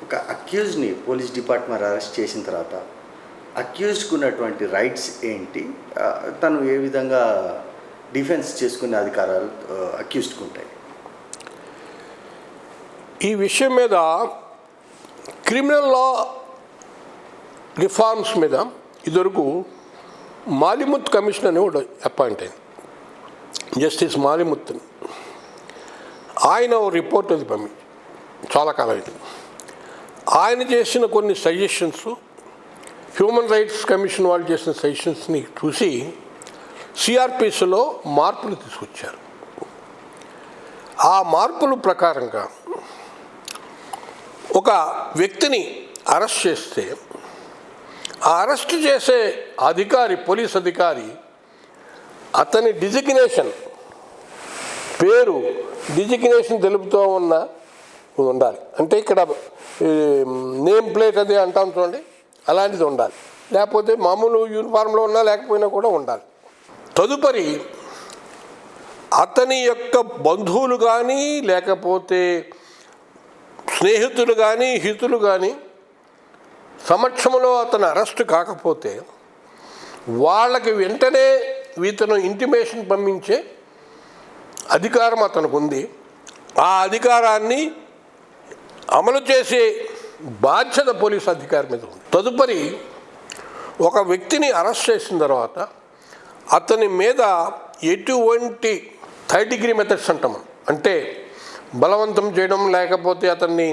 ఒక అక్యూజ్ని police department arrest చేసిన తర్వాత అక్యూజ్కి ఉన్నటువంటి రైట్స్ ఏంటి, తను ఏ విధంగా డిఫెన్స్ చేసుకునే అధికారాలు అక్యూజ్కి ఉంటాయి? ఈ విషయం మీద క్రిమినల్ లా రిఫార్మ్స్ మీద ఇదివరకు మాలిముత్ కమిషన్ అని ఒకటి అపాయింట్ అయింది, జస్టిస్ మాలిముత్ అని. ఆయన రిపోర్ట్ అది పంపించి చాలా కాలం అయింది. ఆయన చేసిన కొన్ని సజెషన్స్, హ్యూమన్ రైట్స్ కమిషన్ వాళ్ళు చేసిన సజెషన్స్ని చూసి సిఆర్పిసిలో మార్పులు తీసుకొచ్చారు. ఆ మార్పుల ప్రకారంగా ఒక వ్యక్తిని అరెస్ట్ చేస్తే ఆ అరెస్ట్ చేసే అధికారి, పోలీస్ అధికారి, అతని డిజిగ్నేషన్ పేరు డిజిగ్నేషన్ తెలుపుతూ ఉండాలి. అంటే ఇక్కడ నేమ్ ప్లేట్ అది అంటాం చూడండి, అలాంటిది ఉండాలి. లేకపోతే మామూలు యూనిఫామ్లో ఉన్నా లేకపోయినా కూడా ఉండాలి. తదుపరి అతని యొక్క బంధువులు కానీ లేకపోతే స్నేహితులు కానీ హితులు కానీ సమక్షంలో అతను అరెస్ట్ కాకపోతే వాళ్ళకి వెంటనే ఇతను ఇంటిమేషన్ పంపించే అధికారం అతనికి ఉంది. ఆ అధికారాన్ని అమలు చేసే బాధ్యత పోలీసు అధికారి మీద ఉంది. తదుపరి ఒక వ్యక్తిని అరెస్ట్ చేసిన తర్వాత అతని మీద ఎటువంటి థర్డ్ డిగ్రీ మెథడ్స్ అంటాం, అంటే బలవంతం చేయడం లేకపోతే అతన్ని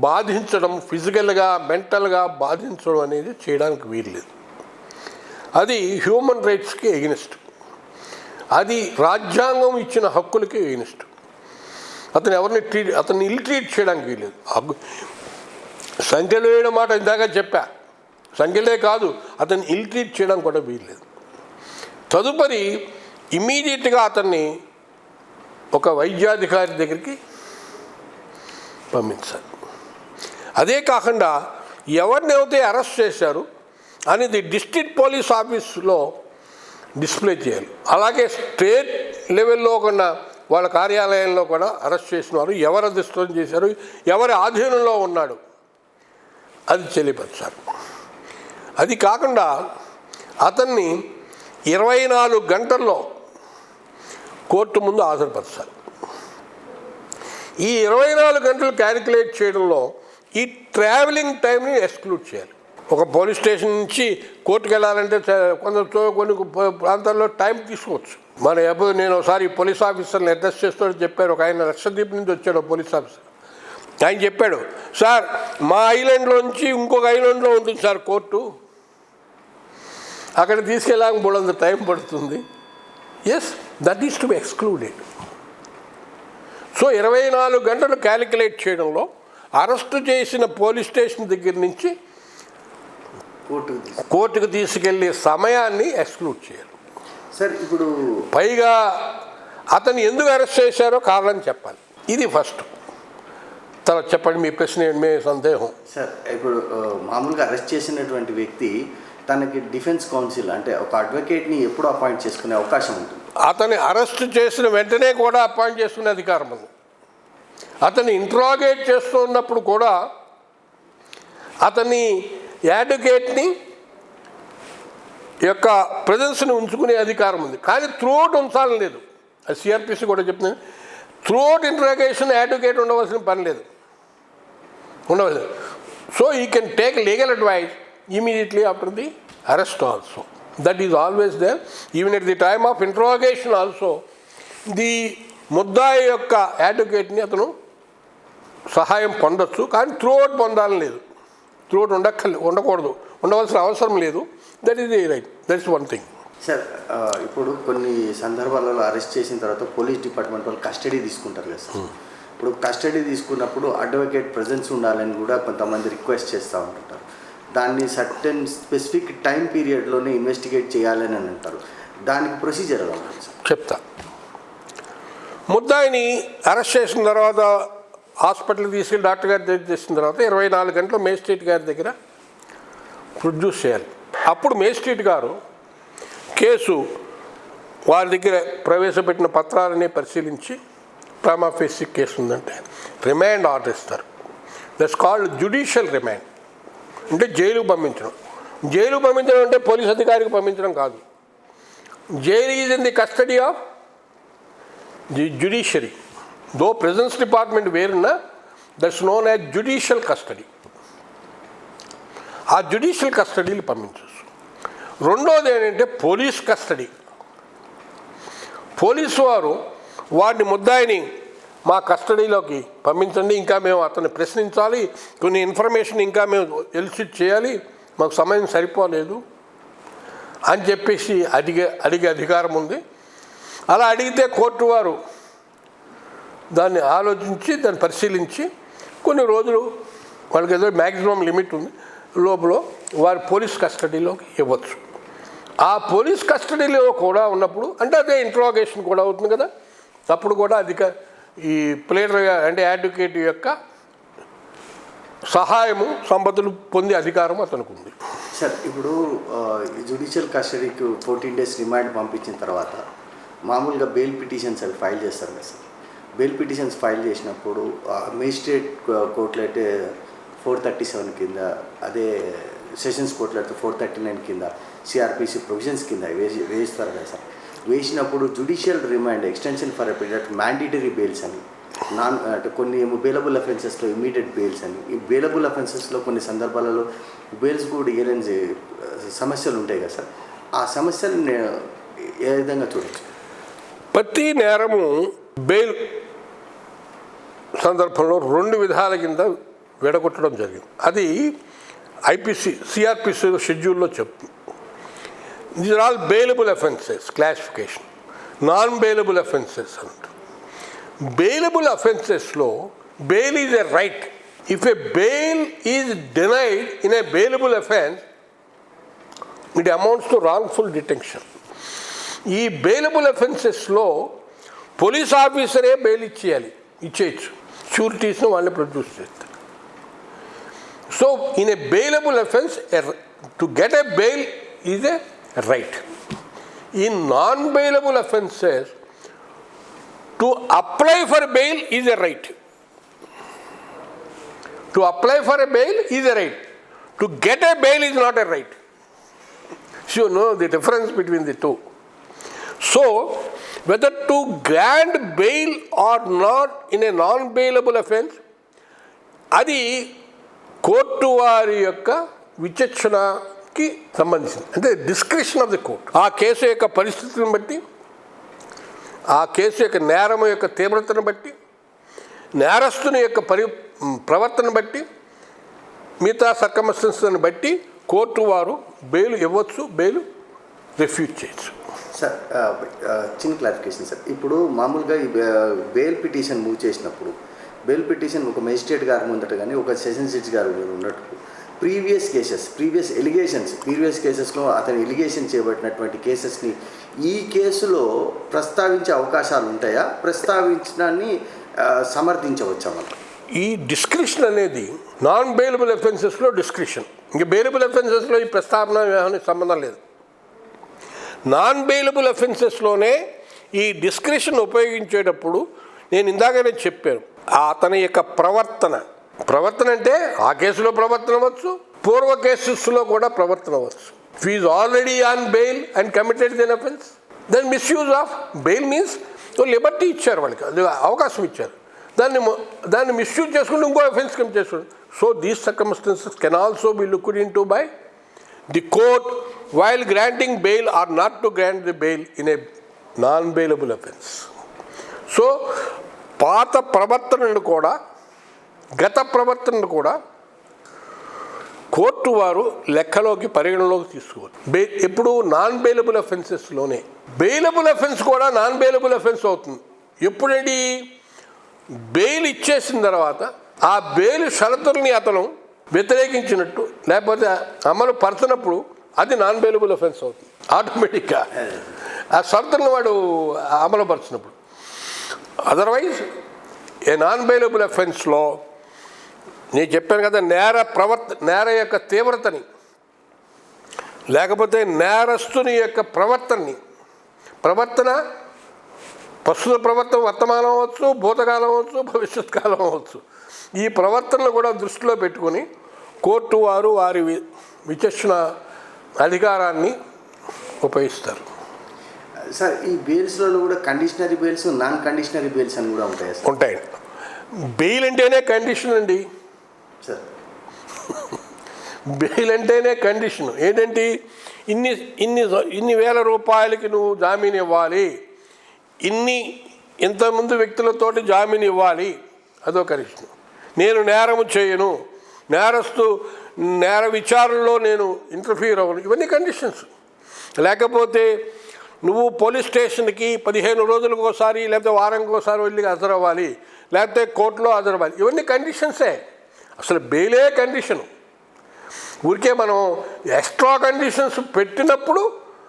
బాధించడం, ఫిజికల్గా మెంటల్గా బాధించడం అనేది చేయడానికి వీల్లేదు. అది హ్యూమన్ రైట్స్కి ఎగెనిస్ట్, అది రాజ్యాంగం ఇచ్చిన హక్కులకి ఎగెనిస్ట్. అతను ఎవరిని అతన్ని ఇల్ ట్రీట్ చేయడానికి వీల్లేదు. సంఖ్యలో వేయడం మాట ఇందాక చెప్పా, సంఖ్యలే కాదు అతన్ని ఇల్ ట్రీట్ చేయడం కూడా వీల్లేదు. తదుపరి ఇమీడియట్గా అతన్ని ఒక వైద్యాధికారి దగ్గరికి పంపించాలి. అదే కాకుండా ఎవరినైతే అరెస్ట్ చేశారు అనేది డిస్ట్రిక్ట్ పోలీస్ ఆఫీస్లో డిస్ప్లే చేయాలి. అలాగే స్టేట్ లెవెల్లో కూడా వాళ్ళ కార్యాలయంలో కూడా అరెస్ట్ చేసిన వారు ఎవరు అధిష్టం చేశారు, ఎవరి ఆధీనంలో ఉన్నాడు అది తెలియపరచాలి. అది కాకుండా అతన్ని 24 గంటల్లో కోర్టు ముందు హాజరుపరచాలి. ఈ 24 గంటలు క్యాలిక్యులేట్ చేయడంలో ఈ ట్రావెలింగ్ టైంని ఎక్స్క్లూడ్ చేయాలి. ఒక పోలీస్ స్టేషన్ నుంచి కోర్టుకు వెళ్ళాలంటే కొన్ని ప్రాంతాల్లో టైం తీసుకోవచ్చు. నేను ఒకసారి పోలీస్ ఆఫీసర్ని అడ్రస్ చేస్తూ చెప్పారు. ఒక ఆయన లక్షద్వీప్ నుంచి వచ్చాడు పోలీస్ ఆఫీసర్. ఆయన చెప్పాడు, సార్ మా ఐలాండ్లోంచి ఇంకొక ఐలాండ్లో ఉంటుంది సార్ కోర్టు, అక్కడ తీసుకెళ్ళాక బోడంత టైం పడుతుంది. Yes, that is to be excluded. So 24 గంటలు క్యాలిక్యులేట్ చేయడంలో అరెస్టు చేసిన పోలీస్ స్టేషన్ దగ్గర నుంచి కోర్టుకు తీసుకెళ్లే సమయాన్ని ఎక్స్క్లూడ్ చేయాలి. సార్ ఇప్పుడు పైగా అతను ఎందుకు అరెస్ట్ చేశారో కారణం చెప్పాలి. ఇది ఫస్ట్. తర్వాత చెప్పండి మీ ప్రశ్న, మీ సందేహం. సార్ ఇప్పుడు మామూలుగా అరెస్ట్ చేసినటువంటి వ్యక్తి తనకి డిఫెన్స్ కౌన్సిల్ అంటే ఒక అడ్వకేట్ని ఎప్పుడు అపాయింట్ చేసుకునే అవకాశం ఉంటుంది? అతన్ని అరెస్ట్ చేసిన వెంటనే కూడా అపాయింట్ చేసుకునే అధికారం ఉంది. అతన్ని ఇంట్రాగేట్ చేస్తూ ఉన్నప్పుడు కూడా అతన్ని అడ్వకేట్ని యొక్క ప్రజెన్స్ని ఉంచుకునే అధికారం ఉంది. కానీ త్రూఅవుట్ ఉంచాలని లేదు. అది సిఆర్పిసి కూడా చెప్తుంది. త్రూఅవుట్ ఇంట్రాగేషన్ అడ్వకేట్ ఉండవలసిన పని లేదు, ఉండవలసింది. So you can take legal advice immediately after the arrest also. That is always there. Even at the time of interrogation also, the ముద్దాయి యొక్క అడ్వకేట్ని అతను సహాయం పొందొచ్చు, కానీ త్రూఅవుట్ పొందాలని లేదు. త్రూఅవుట్ ఉండకూడదు, ఉండవలసిన అవసరం లేదు. That is the right. That is one thing. Sir ఇప్పుడు కొన్ని సందర్భాలలో అరెస్ట్ చేసిన తర్వాత పోలీస్ డిపార్ట్మెంట్ వాళ్ళు కస్టడీ తీసుకుంటారు కదా సార్. ఇప్పుడు కస్టడీ తీసుకున్నప్పుడు అడ్వకేట్ ప్రజెన్స్ ఉండాలని కూడా కొంతమంది రిక్వెస్ట్ చేస్తూ ఉంటుంటారు. దాన్ని సర్టెన్ స్పెసిఫిక్ టైం పీరియడ్లోనే ఇన్వెస్టిగేట్ చేయాలని అంటారు. దానికి ప్రొసీజర్ ఎలా ఉంటుంది సార్? చెప్తా. ముద్దాయిని అరెస్ట్ చేసిన తర్వాత హాస్పిటల్కి తీసుకెళ్ళి డాక్టర్ గారి దగ్గర చేసిన తర్వాత 24 గంటలు మేజిస్ట్రేట్ గారి దగ్గర ప్రొడ్యూస్ చేయాలి. అప్పుడు మేజిస్ట్రేట్ గారు కేసు వారి దగ్గర ప్రవేశపెట్టిన పత్రాలని పరిశీలించి ప్రైమా ఫేసి కేసు ఉందంటే రిమాండ్ ఆర్డర్ ఇస్తారు. That's called judicial remand. అంటే జైలుకు పంపించడం. జైలుకు పంపించడం అంటే పోలీస్ అధికారికి పంపించడం కాదు. జైలు is in the custody of the judiciary. Though prisons department వేరున్నా that's known as judicial custody. ఆ జ్యుడిషియల్ కస్టడీలు పంపించవచ్చు. రెండోది ఏంటంటే పోలీస్ కస్టడీ. పోలీసు వారు వాడిని ముద్దాయిని మా కస్టడీలోకి పంపించండి, ఇంకా మేము అతన్ని ప్రశ్నించాలి, కొన్ని ఇన్ఫర్మేషన్ ఇంకా మేము ఎలిసిట్ చేయాలి, మాకు సమయం సరిపోలేదు అని చెప్పేసి అడిగే అధికారం ఉంది. అలా అడిగితే కోర్టు వారు దాన్ని ఆలోచించి దాన్ని పరిశీలించి కొన్ని రోజులు వాళ్ళకి ఏదో మ్యాక్సిమం లిమిట్ ఉంది లోపల వారి పోలీస్ కస్టడీలోకి ఇవ్వచ్చు. ఆ పోలీస్ కస్టడీలో కూడా ఉన్నప్పుడు అంటే అదే ఇంట్రాగేషన్ కూడా అవుతుంది కదా, అప్పుడు కూడా ఈ ప్లేటర్ అంటే అడ్వకేట్ యొక్క సహాయము సంపదలు పొందే అధికారం అతనికి ఉంది. సార్ ఇప్పుడు జ్యుడిషియల్ కస్టడీకి 14 days రిమాండ్ పంపించిన తర్వాత మామూలుగా బెయిల్ పిటిషన్స్ అవి ఫైల్ చేస్తారు కదా సార్. బెయిల్ పిటిషన్స్ ఫైల్ చేసినప్పుడు మేజిస్ట్రేట్ కోర్టులో అయితే 437 కింద, అదే సెషన్స్ కోర్టులో అయితే 439 కింద సిఆర్పిసి ప్రొవిజన్స్ కింద వేయిస్తారు కదా సార్. వేసినప్పుడు judicial remand extension for a period mandatory bails అని అంటే కొన్ని బెయిలబుల్ అఫెన్సెస్లో ఇమీడియట్ బెయిల్స్ అని, ఈ బెయిలబుల్ అఫెన్సెస్లో కొన్ని సందర్భాలలో బెయిల్స్ కూడా ఇయరెన్స్ సమస్యలు ఉంటాయి కదా సార్. ఆ సమస్యలు ఏ విధంగా చూడవచ్చు? ప్రతి నేరము బెయిల్ సందర్భంలో 2 విధాల కింద విడగొట్టడం జరిగింది. అది ఐపీసీ సిఆర్పిసి షెడ్యూల్లో చెప్తుంది. These are all bailable offences classification. Non bailable offences అంటారు. బెయిలబుల్ అఫెన్సెస్లో bail is a right. If a bail is denied in a bailable offence it amounts to wrongful detention. ఈ బెయిలబుల్ అఫెన్సెస్లో police ఆఫీసరే bail ఇచ్చేయచ్చు, షూరిటీస్ను వాళ్ళని produce చేస్తారు. So in a bailable offence to get a bail is a right. In non-bailable offences, to apply for bail is a right. To apply for a bail is a right. To get a bail is not a right. So you know the difference between the two. So whether to grant bail or not in a non-bailable offence, అది court వారి యొక్క విచక్షణకి సంబంధించింది. అంటే description of the court. ఆ case యొక్క పరిస్థితిని బట్టి, ఆ కేసు యొక్క నేరం యొక్క తీవ్రతను బట్టి, నేరస్తుని యొక్క ప్రవర్తన బట్టి, మిగతా సర్కమ్స్టెన్స్ని బట్టి కోర్టు వారు బెయిల్ ఇవ్వచ్చు, బెయిల్ రిఫ్యూజ్ చేయొచ్చు. సార్ చిన్న క్లారిఫికేషన్ సార్. ఇప్పుడు మామూలుగా ఈ బెయిల్ పిటిషన్ మూవ్ చేసినప్పుడు బెయిల్ పిటిషన్ ఒక మేజిస్ట్రేట్ గారి ముందట కానీ ఒక సెషన్స్ జడ్జి గారు ఉన్నట్టు ప్రీవియస్ కేసెస్లో అతను ఎలిగేషన్ చేయబడినటువంటి కేసెస్ని ఈ కేసులో ప్రస్తావించే అవకాశాలు ఉంటాయా? ప్రస్తావించడాన్ని సమర్థించవచ్చా మనం? ఈ డిస్క్రిప్షన్ అనేది నాన్ బెయిలబుల్ అఫెన్సెస్లో డిస్క్రిప్షన్. ఇంక బెయిలబుల్ అఫెన్సెస్లో ఈ ప్రస్తావన సంబంధం లేదు. నాన్ బెయిలబుల్ అఫెన్సెస్లోనే ఈ డిస్క్రిప్షన్ ఉపయోగించేటప్పుడు నేను ఇందాకనే చెప్పాను, అతని యొక్క ప్రవర్తన అంటే ఆ కేసులో ప్రవర్తన అవ్వచ్చు, పూర్వ కేసెస్లో కూడా ప్రవర్తన అవ్వచ్చు. If is already on bail and committed then offence, then misuse of bail means liberty ఇచ్చారు, వాళ్ళకి అది అవకాశం ఇచ్చారు, దాన్ని మిస్యూజ్ చేసుకుంటూ ఇంకో అఫెన్స్ కమిట్ చేసుకోండి. So these circumstances can also be looked into by the court while granting bail or not to grant the bail in a non bailable offence. So పాత ప్రవర్తనను కూడా, గత ప్రవర్తనను కూడా కోర్టు వారు లెక్కలోకి పరిగణలోకి తీసుకోవాలి. ఎప్పుడు నాన్ బెయిలబుల్ అఫెన్సెస్లోనే. బెయిలబుల్ అఫెన్స్ కూడా నాన్ బెయిలబుల్ అఫెన్స్ అవుతుంది ఎప్పుడండి? బెయిల్ ఇచ్చేసిన తర్వాత ఆ బెయిల్ షరతుల్ని అతను వ్యతిరేకించినట్టు లేకపోతే అమలు పరచినప్పుడు అది నాన్ బెయిలబుల్ అఫెన్స్ అవుతుంది ఆటోమేటిక్గా, ఆ షరతులను వాడు అమలు పరిచినప్పుడు. అదర్వైజ్ ఏ నాన్ బెయిలబుల్ అఫెన్స్లో నేను చెప్పాను కదా, నేర యొక్క తీవ్రతని లేకపోతే నేరస్తుని యొక్క ప్రవర్తన ప్రస్తుత ప్రవర్తన వర్తమానం అవ్వచ్చు, భూతకాలం అవ్వచ్చు, భవిష్యత్ కాలం అవ్వచ్చు, ఈ ప్రవర్తనలు కూడా దృష్టిలో పెట్టుకొని కోర్టు వారు వారి విచక్షణ అధికారాన్ని ఉపయోగిస్తారు. సార్ ఈ బెయిల్స్లో కూడా కండిషనరీ బెయిల్స్, నాన్ కండిషనరీ బెయిల్స్ అని కూడా ఉంటాయి సార్? ఉంటాయి. బెయిల్ అంటేనే కండిషన్ అండి. సార్ బెయిల్ అంటేనే కండిషన్ ఏంటంటే ఇన్ని ఇన్ని ఇన్ని వేల రూపాయలకి నువ్వు జామీన్ ఇవ్వాలి, ఇంతమంది వ్యక్తులతోటి జామీన్ ఇవ్వాలి, అదో కండిషన్. నేను నేరము చేయను, నేర విచారణలో నేను ఇంటర్ఫీర్ అవ్వను, ఇవన్నీ కండిషన్స్. లేకపోతే నువ్వు పోలీస్ స్టేషన్కి 15 రోజులకు ఒకసారి లేకపోతే వారానికి ఒకసారి వెళ్ళి హాజరవ్వాలి, లేకపోతే కోర్టులో హాజరవ్వాలి, ఇవన్నీ కండిషన్సే. అసలు బెయిలే కండిషను. ఊరికే మనం ఎక్స్ట్రా కండిషన్స్ పెట్టినప్పుడు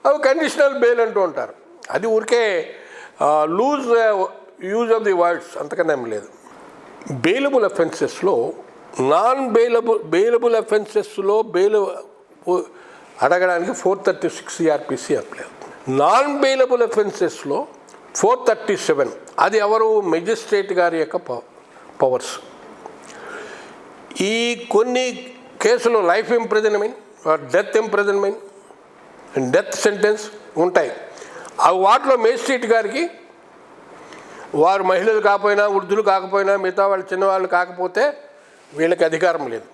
అవి కండిషనల్ బెయిల్ అంటూ ఉంటారు. అది ఊరికే loose use of the words, అంతకన్నా ఏం లేదు. బెయిలబుల్ అఫెన్సెస్లో బెయిలబుల్ అఫెన్సెస్లో బెయిల్ అడగడానికి 436 సిఆర్పిసి అప్లై. నాన్ బెయిలబుల్ అఫెన్సెస్లో 437, అది ఎవరు? మెజిస్ట్రేట్ గారి యొక్క పవర్స్. ఈ కొన్ని కేసులు life imprisonment, death imprisonment, death sentence ఉంటాయి. అవి వాటిలో మేజిస్ట్రేట్ గారికి వారు మహిళలు కాకపోయినా, వృద్ధులు కాకపోయినా, మిగతా వాళ్ళు చిన్నవాళ్ళు కాకపోతే వీళ్ళకి అధికారం లేదు.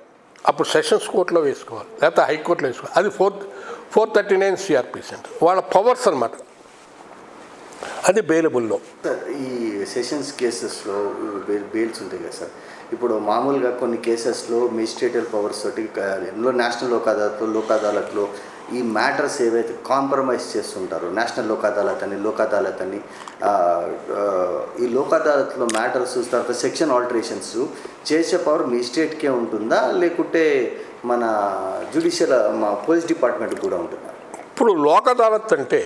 అప్పుడు సెషన్స్ కోర్టులో వేసుకోవాలి, లేకపోతే హైకోర్టులో వేసుకోవాలి. అది 439 సిఆర్పిసి అంటే వాళ్ళ పవర్స్ అన్నమాట. అది బెయిలబుల్లో. సార్ ఈ సెషన్స్ కేసెస్లో బెయిల్స్ ఉంటాయి కదా సార్, ఇప్పుడు మామూలుగా కొన్ని కేసెస్లో మెజిస్ట్రేటివ్ పవర్స్ తోటి ఎన్నో నేషనల్ లోక్ అదాలత్లో ఈ మ్యాటర్స్ ఏవైతే కాంప్రమైజ్ చేస్తుంటారో, నేషనల్ లోక్ అదాలత్ అని ఈ లోక్ అదాలత్లో మ్యాటర్స్ తర్వాత సెక్షన్ ఆల్టరేషన్స్ చేసే పవర్ మెజిస్ట్రేట్కే ఉంటుందా, లేకుంటే మన జ్యుడిషియల్ పోలీస్ డిపార్ట్మెంట్కి కూడా ఉంటుందా? ఇప్పుడు లోక్ అదాలత్ అంటే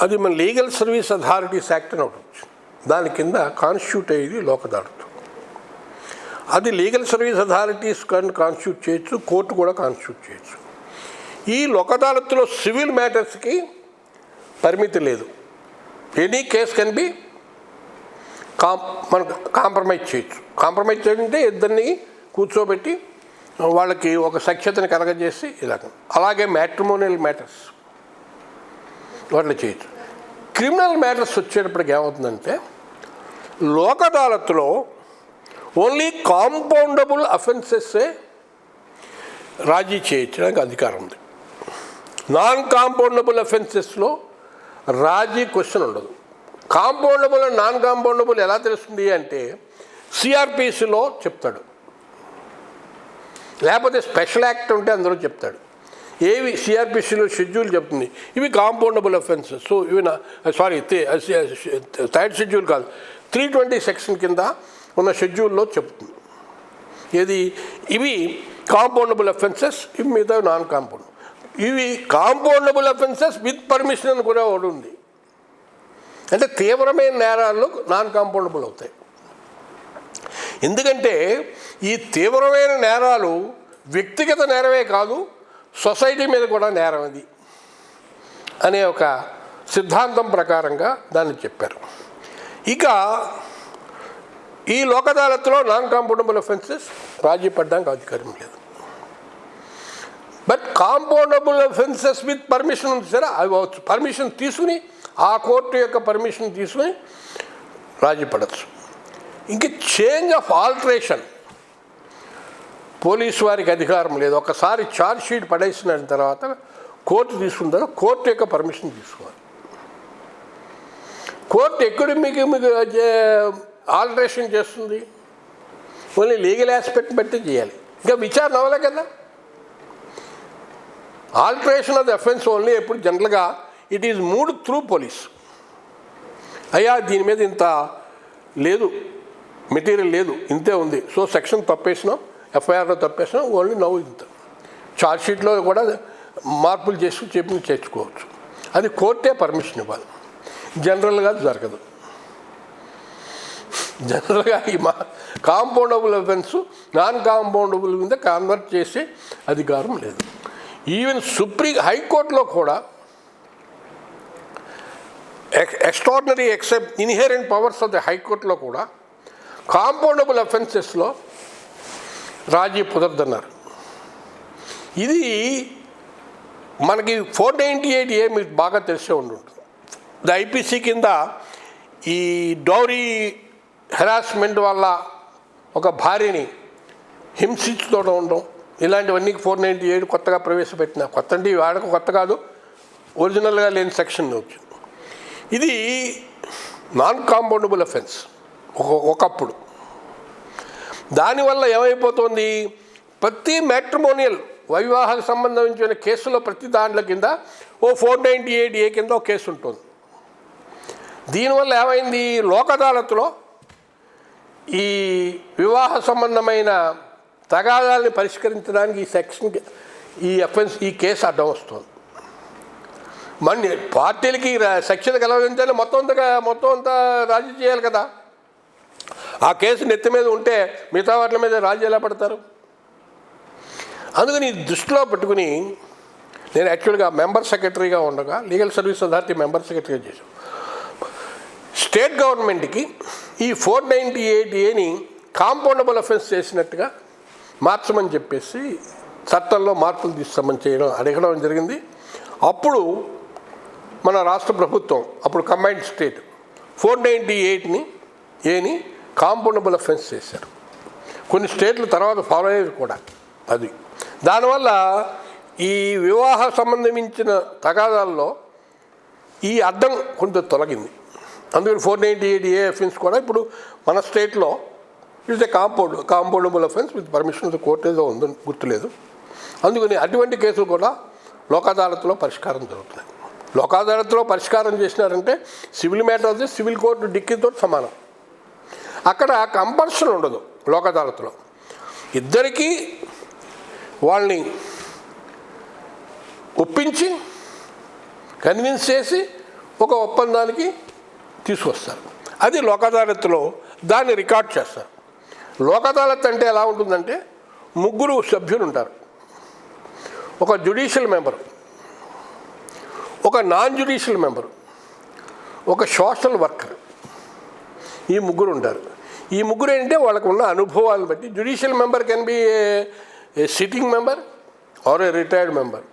అది మన లీగల్ సర్వీస్ అథారిటీస్ యాక్ట్ అని ఒకటి వచ్చింది. దాని కింద కాన్స్టిట్యూట్ అయ్యేది లోక్ అదాలత్. అది లీగల్ సర్వీస్ అథారిటీస్ కాన్స్టిట్యూట్ చేయొచ్చు, కోర్టు కూడా కాన్స్టిట్యూట్ చేయొచ్చు. ఈ లోక్ అదాలత్లో సివిల్ మ్యాటర్స్కి పరిమితి లేదు. ఎనీ కేస్ కెన్ బి మనం కాంప్రమైజ్ చేయొచ్చు. కాంప్రమైజ్ చేయాలంటే ఇద్దరిని కూర్చోబెట్టి వాళ్ళకి ఒక సఖ్యతని కలగజేసి ఇలాగ. అలాగే మ్యాట్రిమోనియల్ మ్యాటర్స్ వాటిని చేయొచ్చు. క్రిమినల్ మ్యాటర్స్ వచ్చేటప్పటికి ఏమవుతుందంటే లోక్ అదాలత్లో ఓన్లీ కాంపౌండబుల్ అఫెన్సెస్సే రాజీ చేయించడానికి అధికారం ఉంది. నాన్ కాంపౌండబుల్ అఫెన్సెస్లో రాజీ క్వశ్చన్ ఉండదు. కాంపౌండబుల్ అండ్ నాన్ కాంపౌండబుల్ ఎలా తెలుస్తుంది అంటే సిఆర్పిసిలో చెప్తాడు, లేకపోతే స్పెషల్ యాక్ట్ ఉంటే అందులో చెప్తాడు. ఏవి సిఆర్పిసిలో షెడ్యూల్ చెప్తుంది, ఇవి కాంపౌండబుల్ అఫెన్సెస్. సో ఇవి థర్డ్ షెడ్యూల్ కాదు, 320 సెక్షన్ కింద ఉన్న షెడ్యూల్లో చెప్తుంది. ఏది? ఇవి కాంపౌండబుల్ అఫెన్సెస్, ఇవి మిగతా నాన్ కాంపౌండ్. ఇవి కాంపౌండబుల్ అఫెన్సెస్ విత్ పర్మిషన్ అని కూడా ఒకటి ఉంది. అంటే తీవ్రమైన నేరాల్లో నాన్ కాంపౌండబుల్ అవుతాయి. ఎందుకంటే ఈ తీవ్రమైన నేరాలు వ్యక్తిగత నేరమే కాదు, సొసైటీ మీద కూడా నేరం అది అనే ఒక సిద్ధాంతం ప్రకారంగా దాన్ని చెప్పారు. ఇక ఈ లోక్ అదాలత్లో నాన్ కాంపౌండబుల్ అఫెన్సెస్ రాజీ పడడానికి అధికారం లేదు. But compoundable offences with permission ఉంది సరే, అవి అవచ్చు. పర్మిషన్ తీసుకుని, ఆ కోర్టు యొక్క పర్మిషన్ తీసుకుని రాజీ పడవచ్చు. ఇంక చేంజ్ ఆఫ్ ఆల్టరేషన్ పోలీసు వారికి అధికారం లేదు. ఒకసారి ఛార్జ్ షీట్ పడేసిన తర్వాత కోర్టు తీసుకున్న తర్వాత కోర్టు యొక్క పర్మిషన్ తీసుకోవాలి. కోర్టు ఎక్కడ మీకు ఆల్టరేషన్ చేస్తుంది? ఓన్లీ లీగల్ ఆస్పెక్ట్ బట్టి చేయాలి. ఇంకా విచారణ అవ్వలే కదా. Alteration of the offence only ఎప్పుడు జనరల్గా it is moved through police. అయ్యా దీని మీద ఇంత లేదు, మెటీరియల్ లేదు, ఇంతే ఉంది, సో సెక్షన్ తప్పేసినాం, ఎఫ్ఐఆర్లో తప్పేసినాం, ఓన్లీ నవ్వు ఇంత. ఛార్జ్ షీట్లో కూడా మార్పులు చేసి చేర్చుకోవచ్చు. అది కోర్టే పర్మిషన్ ఇవ్వాలి. జనరల్గా జరగదు. జనరల్గా ఈ కాంపౌండబుల్ అఫెన్స్ నాన్ కాంపౌండబుల్ కింద కన్వర్ట్ చేసే అధికారం లేదు. ఈవెన్ హైకోర్టులో కూడా extraordinary except inherent powers of the హైకోర్టులో కూడా కాంపౌండబుల్ అఫెన్సెస్లో రాజీ కుదరదన్నారు. ఇది మనకి 498A మీకు బాగా తెలిసే ఉంటుంది. ఐపీసీ కింద ఈ డౌరీ హెరాస్మెంట్ వల్ల ఒక భార్యని హింసించుతూ ఉండడం ఇలాంటివన్నీ 498 కొత్తగా ప్రవేశపెట్టిన కొత్త అంటే వాడక కొత్త కాదు, ఒరిజినల్గా లేని సెక్షన్ వచ్చింది. ఇది నాన్ కాంపౌండబుల్ అఫెన్స్ ఒకప్పుడు. దానివల్ల ఏమైపోతుంది, ప్రతి మ్యాట్రిమోనియల్ వైవాహకు సంబంధించిన కేసులో ప్రతి దాంట్లో కింద 498A కింద ఒక కేసు ఉంటుంది. దీనివల్ల ఏమైంది, లోక్ అదాలత్లో ఈ వివాహ సంబంధమైన తగాదాలని పరిష్కరించడానికి ఈ సెక్షన్ ఈ కేసు అడ్డం వస్తుంది. మన పార్టీలకి సెక్షన్ కలవరించాలి, మొత్తం అంతా రాజీ చేయాలి కదా. ఆ కేసు నెత్తి మీద ఉంటే మిగతా వాటి మీద రాజీ ఎలా పడతారు? అందుకని దృష్టిలో పెట్టుకుని నేను యాక్చువల్గా మెంబర్ సెక్రటరీగా ఉండగా లీగల్ సర్వీస్ అథారిటీ మెంబర్ సెక్రటరీగా చేశాను. స్టేట్ గవర్నమెంట్కి ఈ 498Aని కాంపౌండబుల్ అఫెన్స్ చేసినట్టుగా మార్చమని చెప్పేసి చట్టంలో మార్పులు తీస్తామని అడగడం జరిగింది. అప్పుడు మన రాష్ట్ర ప్రభుత్వం అప్పుడు కంబైన్డ్ స్టేట్ 498Aని కాంపౌండబుల్ అఫెన్స్ చేశారు. కొన్ని స్టేట్లు తర్వాత ఫాలో అయ్యేవి కూడా. అది దానివల్ల ఈ వివాహ సంబంధించిన తగాదాల్లో ఈ అడ్డం కొంత తొలగింది. అందుకని 498A అఫెన్స్ కూడా ఇప్పుడు మన స్టేట్లో it's a compoundable offence with permission of the court ఏదో ఉందో గుర్తులేదు. అందుకని అటువంటి కేసులు కూడా లోక్ అదాలత్లో పరిష్కారం జరుగుతుంది. లోక్ అదాలత్లో పరిష్కారం చేసినారంటే సివిల్ మ్యాటర్స్ సివిల్ కోర్టు డిక్కీతో సమానం. అక్కడ కంపల్షన్ ఉండదు. లోక్ అదాలత్లో ఇద్దరికీ వాళ్ళని ఒప్పించి కన్విన్స్ చేసి ఒక ఒప్పందానికి తీసుకొస్తారు. అది లోక్ అదాలత్లో దాన్ని రికార్డ్ చేస్తారు. లోక్ అదాలత్ అంటే ఎలా ఉంటుందంటే 3 సభ్యులు ఉంటారు. ఒక జ్యుడిషియల్ మెంబరు, ఒక నాన్ జ్యుడిషియల్ మెంబరు, ఒక సోషల్ వర్కర్. ఈ 3 ఉంటారు. ఈ 3 ఏంటంటే వాళ్ళకు ఉన్న అనుభవాలను బట్టి judicial member can be a sitting member or a retired member.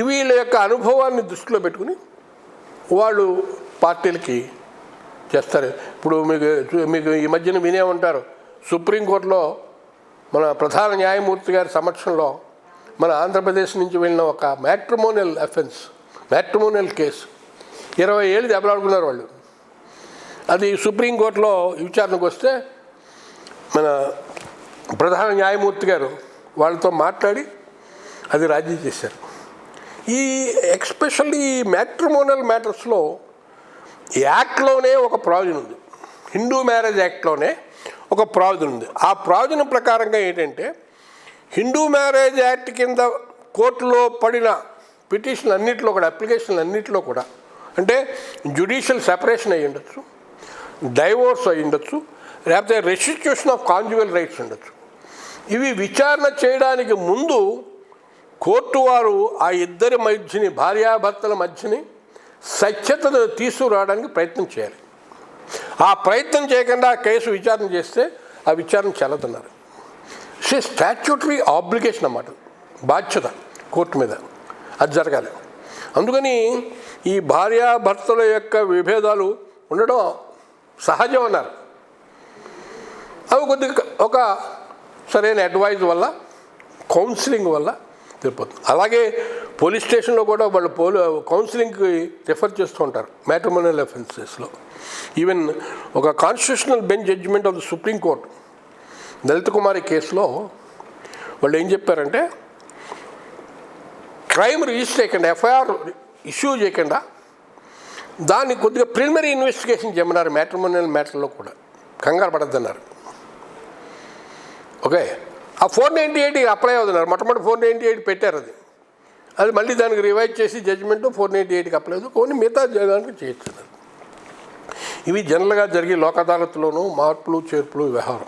వీళ్ళ యొక్క అనుభవాన్ని దృష్టిలో పెట్టుకుని వాళ్ళు పార్టీలకి చేస్తారు. ఇప్పుడు మీకు ఈ మధ్యన వినే ఉంటారు, సుప్రీంకోర్టులో మన ప్రధాన న్యాయమూర్తి గారి సమక్షంలో మన ఆంధ్రప్రదేశ్ నుంచి వెళ్ళిన ఒక మ్యాట్రిమోనియల్ కేసు 20 ఏళ్ళు దెబ్బలాడుకున్నారు వాళ్ళు. అది సుప్రీంకోర్టులో విచారణకు వస్తే మన ప్రధాన న్యాయమూర్తి గారు వాళ్ళతో మాట్లాడి అది రాజీ చేశారు. ఈ ఎక్స్పెషల్లీ మ్యాట్రిమోనియల్ మ్యాటర్స్లో యాక్ట్లోనే ఒక ప్రావిజన్ ఉంది. హిందూ మ్యారేజ్ యాక్ట్లోనే ఒక ప్రావిజన్ ఉంది. ఆ ప్రావిజన్ ప్రకారంగా ఏంటంటే హిందూ మ్యారేజ్ యాక్ట్ కింద కోర్టులో పడిన పిటిషన్ అన్నింటిలో కూడా అప్లికేషన్లు అన్నింటిలో కూడా అంటే జ్యుడిషియల్ సెపరేషన్ అయ్యి ఉండొచ్చు, డైవోర్స్ అయ్యి ఉండొచ్చు, లేకపోతే రెస్టిట్యూషన్ ఆఫ్ కాంజుగల్ రైట్స్ ఉండొచ్చు. ఇవి విచారణ చేయడానికి ముందు కోర్టు వారు ఆ ఇద్దరి మధ్యని భార్యాభర్తల మధ్యని సఖ్యతను తీసుకురావడానికి ప్రయత్నం చేయాలి. ఆ ప్రయత్నం చేయకుండా కేసు విచారణ చేస్తే ఆ విచారణ చెల్లదన్నారు. స్టాట్యూటరీ ఆబ్లిగేషన్ అన్నమాట, బాధ్యత కోర్టు మీద అది జరగాలి. అందుకని ఈ భార్యాభర్తల యొక్క విభేదాలు ఉండడం సహజం అన్నారు. అవి కొద్దిగా ఒక సరైన అడ్వైజ్ వల్ల, కౌన్సిలింగ్ వల్ల తెలిపోతుంది. అలాగే పోలీస్ స్టేషన్లో కూడా వాళ్ళు కౌన్సిలింగ్కి రిఫర్ చేస్తూ ఉంటారు మ్యాట్రిమోనియల్ అఫెన్సెస్లో. ఈవెన్ ఒక constitutional bench judgement of the Supreme Court Lalita Kumari కేసులో వాళ్ళు ఏం చెప్పారంటే క్రైమ్ రిజిస్టర్ చేయకుండా, ఎఫ్ఐఆర్ ఇష్యూ చేయకుండా దాన్ని కొద్దిగా ప్రిలిమినరీ ఇన్వెస్టిగేషన్ చేయమన్నారు. మ్యాట్రిమోనియల్ మ్యాటర్లో కూడా కంగారు పడద్దన్నారు. ఓకే, ఆ 498 అప్లై అవుతున్నారు. మొట్టమొదటి 498 పెట్టారు. అది మళ్ళీ దానికి రివైజ్ చేసి జడ్జిమెంట్ 498కి అప్లై అవుతుంది. కొన్ని మిగతా జరగడానికి చేయొచ్చు. ఇవి జనరల్గా జరిగే లోక్ అదాలత్లోనూ మార్పులు చేర్పులు వ్యవహారం.